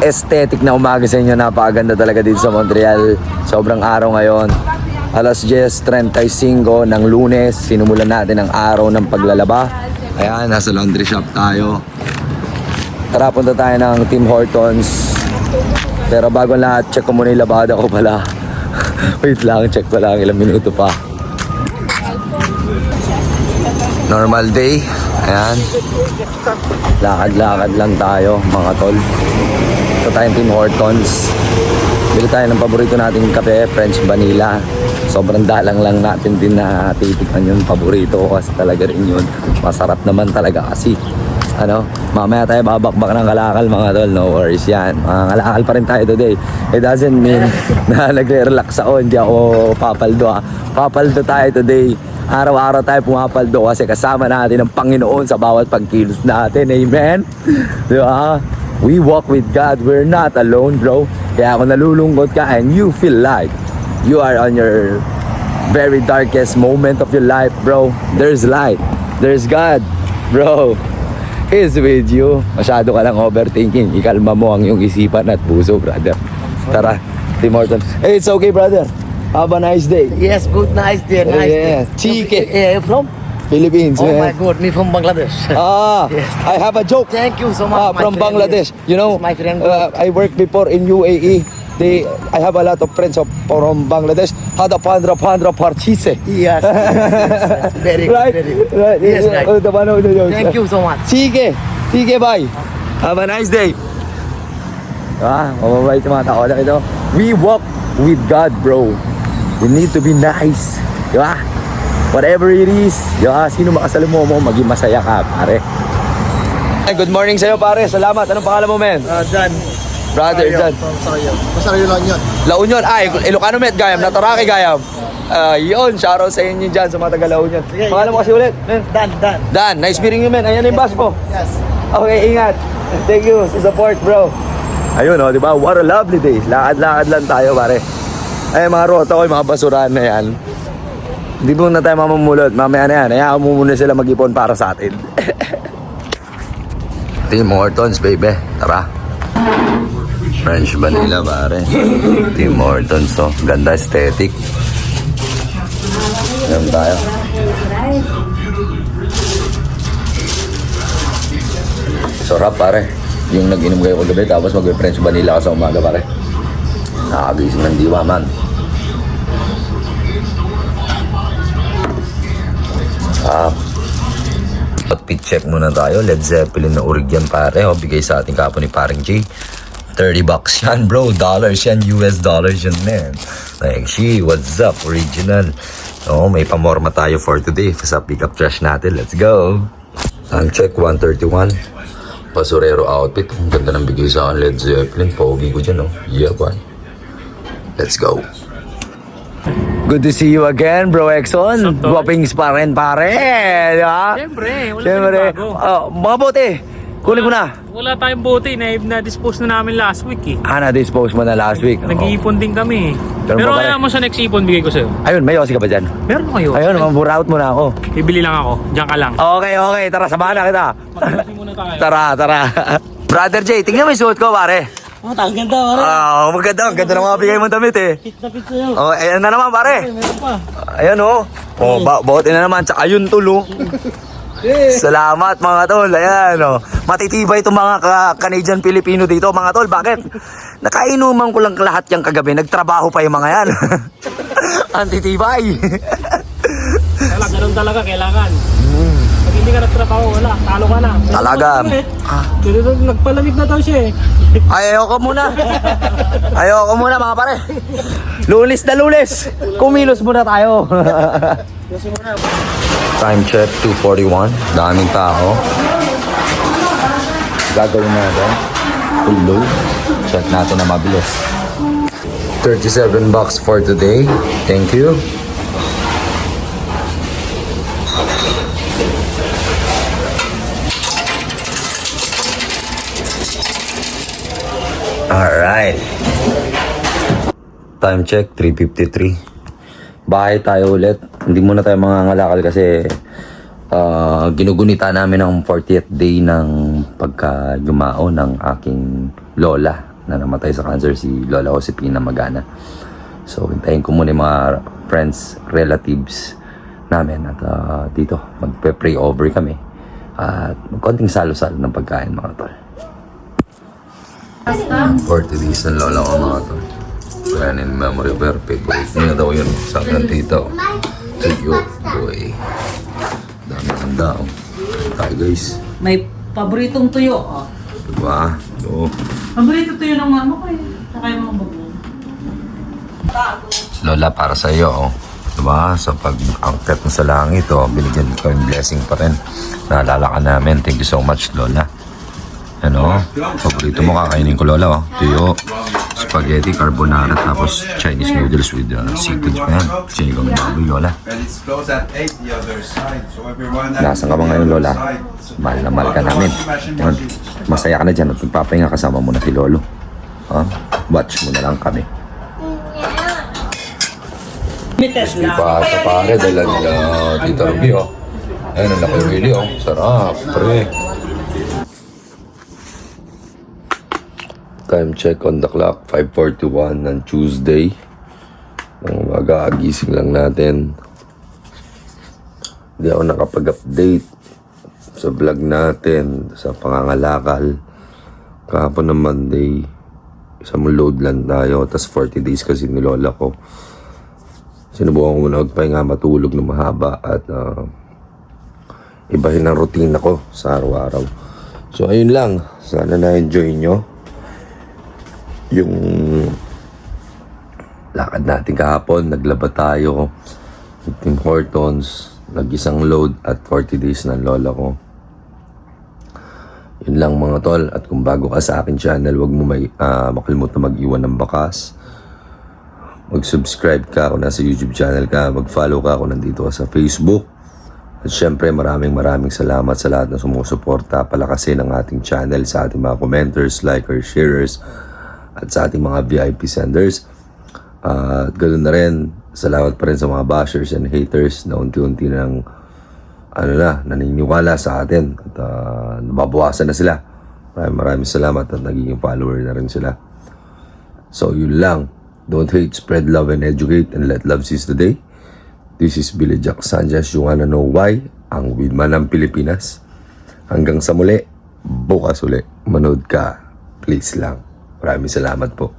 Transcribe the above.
aesthetic na umaga sa inyo. Napakaganda talaga dito sa Montreal. Sobrang araw ngayon. Alas 10:35 ng Lunes. Sinumulan natin ang araw ng paglalaba. Ayan, nasa laundry shop tayo. Tara, punta tayo ng Tim Hortons. Pero bago lahat, check ko muna yung labada ko pala. Wait lang, check pa lang. Ilang minuto pa. Normal day. Ayan. Lakad-lakad lang tayo, mga tol. Ito tayong Tim Hortons. Bili tayo ng paborito nating kape, French Vanilla. Sobrang dalang lang natin din na titikman yung paborito ko kasi talaga rin yun. Masarap naman talaga kasi. Mamaya tayo babakbak ng kalakal, mga tol. No worries yan. Mga kalakal pa rin tayo today. It doesn't mean na nagre-relax ako. Hindi ako papaldo. Papaldo tayo today. Araw-araw tayo pumapaldo kasi kasama natin ang Panginoon sa bawat pagkilos natin. Amen? Di ba? We walk with God. We're not alone, bro. Kaya kung nalulungkot ka and you feel like you are on your very darkest moment of your life, bro, there's light. There's God, bro. He's with you. Masyado ka lang overthinking. Ikalma mo ang iyong isipan at puso, brother. Tara, Tim Hortons. Hey, it's okay, brother. Have a nice day. Yes, good, nice day, nice day. TK. Yeah, from? Philippines. Oh my God, me from Bangladesh. Yes. I have a joke. Thank you so much. From my friend. Bangladesh. Yes. You know, My friend. I worked before in UAE. I have a lot of friends from Bangladesh. Hada pandra parchise. Yes. Very good, Right? very good. Right. Yes, right. Thank you so much. Sige. Sige, bye. Have a nice day. Mababait yung mga tao na ito. We walk with God, bro. You need to be nice. Di ba? Whatever it is. Di ba? Sino makasalamuha mo, maging masaya ka, pare. Good morning sa'yo, pare. Salamat. Anong pangalan mo, men? Dan. Brother, Dan. From Sarayo. Masarayo lang yun. La Union. Ilocano Met, Gayam. Nataraki, Gayam. Yun, shoutout sa inyo dyan sa mga taga La Union. Sige, Pangalan mo kasi ulit, men? Dan. Dan, nice meeting you, men. Ayan yung bus ko. Yes. Okay, ingat. Thank you sa support, bro. Ayun, di ba? What a lovely day. Lakad-lakad lang tayo, pare. Ay, mga rota ko, mga basurahan na yan. Hindi mo na tayo mamamulot. Mamaya na yan. Hayaan mo muna sila mag-ipon para sa atin. Tim Hortons, baby. Tara. French Vanilla, pare. Tim Hortons, oh. Ganda aesthetic. Ayan tayo. Sarap, pare. Yung nag-inom kayo kagabi, tapos mag-French Vanilla ka sa umaga, pare. Nakagising ng diwa, man. Outfit check muna tayo. Led Zeppelin na urig yan, pare. Bigay sa ating kapo ni paring J. $30 yan, bro. Dollars yan. US dollars yan, man. Like, what's up? Original. May pamorma tayo for today. Sa pick-up trash natin. Let's go. Time check, 1:31. Basurero outfit. Ang ganda ng bigay sa akin. Led Zeppelin. Pogi ko dyan, Yeah, boy. Let's go. Good to see you again, bro Exxon. Guwapings pa rin, pare. Di ba? Siyempre, wala tayong bago. Mga bote. Kunin ko na. Wala tayong bote, na-dispose na namin last week eh. Na-dispose mo na last week. Nag-iipon din kami. Ganun Pero ba, kaya pare? mo sa next ipon, bigay ko sa'yo. Ayun, may yosi ka ba dyan? Meron ko kayo. Ayun, mamuraut mo na ako. Bibili lang ako. Diyan ka lang. Okay. Tara, samahan na kita. Mag-iipon muna tayo. Tara. Brother Jay, tingnan mo yung suot ko, pare. Oh, ganda, pare. Maganda. Ang ganda ng mga bigay mong damit, eh. Fit na fit sa'yo. Ayan na naman, pare. Meron pa. Ayan, bote na naman. Tsaka yun, tulo. Salamat mga tol. Ayan, matitibay itong mga Canadian Filipino dito, mga tol. Bakit? Nakainuman ko lang lahat yung kagabi. Nagtrabaho pa yung mga yan. Antitibay. Ganun talaga, kailangan. Pag hindi ka nagtrabaho, wala. Talo ka na. Talaga. Nagpalamig na daw siya eh. Ayoko muna mga pare. Lulis na lulis. Kumilos muna tayo. Time check 2:41. Daming tao. Gagawin natin full load. Check natin na mabilis. $37 for today. Thank you. Alright. Time check 3:53. Bahay tayo ulit. Hindi muna tayo mangangalakal kasi ginugunita namin ang 40th day ng pagka-yumao ng aking lola. na namatay sa cancer, si Lola Josepina Magana. So, hintayin ko muna yung mga friends, relatives namin at dito, magpe-pray over kami at konting salo-salo ng pagkain mga tol. 40 days ng lola ko mga tol. Kaya in memory of her favorite niya daw yun. Sabi ng tito. Tuyo, boy. Dami ng daw. Tayo guys. May paboritong tuyo. Oh. Diba? Oo. Paborito tuyo ng mama ko eh. Saka yung mga bago. Lola, para sa iyo, oh. Diba? Sa pag-angkat mo sa langit, oh, binigyan ko yung blessing pa rin. Naalala ka namin. Thank you so much, Lola. Ano? Paborito mo kakainin ko, Lola, oh. Tuyo, spaghetti, carbonara, tapos Chinese noodles with seafood pa yan. Sinigang baboy, Lola. Nasaan ka ba ngayon, Lola? Mahal na mahal ka namin. Yan. Masaya ka na dyan at magpapahinga kasama mo na si Lolo. Ha? Watch mo na lang kami. Limited lang. Pa sa pare, dala nila Tita Ruby, oh. Ayun, ang laki really, oh. Sarap, pre. Time check on the clock, 5:41 ng Tuesday. Ang umaga, gising lang natin. Hindi ako nakapag-update sa vlog natin, sa pangangalakal. Kahapon ng Monday, isang load lang tayo, tas 40 days kasi ni Lola ko. Sinubukan ko muna magpahinga, matulog na mahaba at ibahin ang routine ko sa araw-araw. So ayun lang, sana na-enjoy nyo yung lakad natin kahapon. Naglaba tayo with Tim Hortons, nag-isang load at 40 days ng lola ko. Yun lang mga tol, at kung bago ka sa akin channel, wag mo makalimutan mag-iwan ng bakas. Mag-subscribe ka kung nasa YouTube channel ka, mag-follow ka kung nandito ka sa Facebook. At syempre maraming salamat sa lahat na sumusuporta, palakasin ng ating channel, sa ating mga commenters, likers, sharers, at sa ating mga VIP senders. At ganoon na rin, salamat pa rin sa mga bashers and haters na unti-unti nang naniniwala sa atin at nababawasan na sila. Maraming salamat at nagiging follower na rin sila. So yun lang. Don't hate, spread love and educate, and let love seize the day. This is Billy Jack Sanchez. You wanna know why? Ang Widman ng Pilipinas. Hanggang sa muli, bukas uli. Manood ka. Please lang. Maraming salamat po.